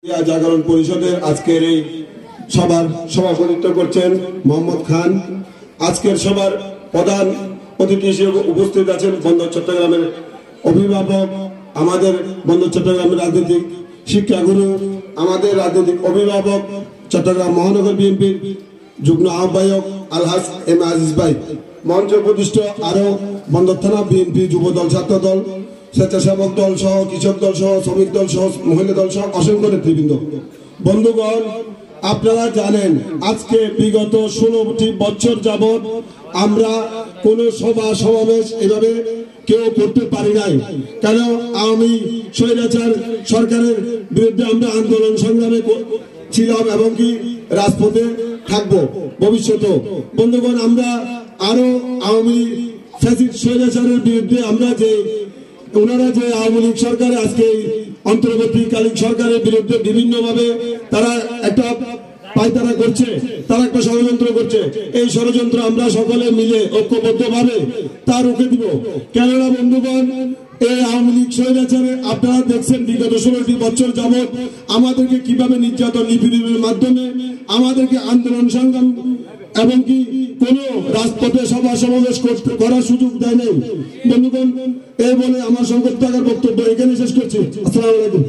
জাগরণ পরিষদের আজকের এই সভার সভাপতিত্ব করছেন মোহাম্মদ খান। আজকের সভার প্রধান অতিথি হিসেবে উপস্থিত আছেন বন্দর চট্টগ্রামের অভিভাবক, আমাদের বন্দর চট্টগ্রামের রাজনৈতিক শিক্ষাগুরু, আমাদের রাজনৈতিক অভিভাবক, চট্টগ্রাম মহানগর বিএনপির যুগ্ম আহ্বায়ক আলহাজ এম আজিজ ভাই, মঞ্চ প্রতিষ্ঠ আরো বন্দর থানা বিএনপি যুবদল, ছাত্রদল, স্বেচ্ছাসেবক দল সহ, কৃষক দল সহ, শ্রমিক দল সহ, মহিলা দল সহ অসংখ্য নেতৃবৃন্দ। বন্ধুগণ, আপনারা জানেন আজকে বিগত 16টি বছর যাবৎ আমরা কোন সভা সমাবেশ এভাবে কেউ করতে পারি নাই। কেন? আওয়ামী স্বৈরাচার সরকারের বিরুদ্ধে আমরা আন্দোলন সংগ্রামে ছিলাম এবং কি রাজপথে থাকবো ভবিষ্যতে। বন্ধুগণ, আমরা আরো আওয়ামী স্বৈরাচারের বিরুদ্ধে আমরা যে ওনারা যে আওয়ামী লীগ সরকারে আজকে অন্তর্বর্তীকালীন সরকারের বিরুদ্ধে বিভিন্ন ভাবে তারা একটা পায়তারা করছে, তারা একটা ষড়যন্ত্র করছে। এই ষড়যন্ত্র আমরা সকলে মিলে ঐক্যবদ্ধ ভাবে তা রুখে দিব। কেননা বন্ধুগণ, এই আওয়ামী লীগ স্বৈরাচারে আপনারা দেখছেন বিগত 16টি বছর যাবৎ আমাদেরকে কিভাবে নির্যাতন নিপীড়নের মাধ্যমে আমাদেরকে আন্দোলন সংগ্রাম এবং কি কোন রাজপথে সভা সমাবেশ করার সুযোগ দেয় নাই। বন্ধুগণ, এই বলে আমার সংক্ষিপ্ত বক্তব্য এখানে শেষ করছি। আসসালামু আলাইকুম।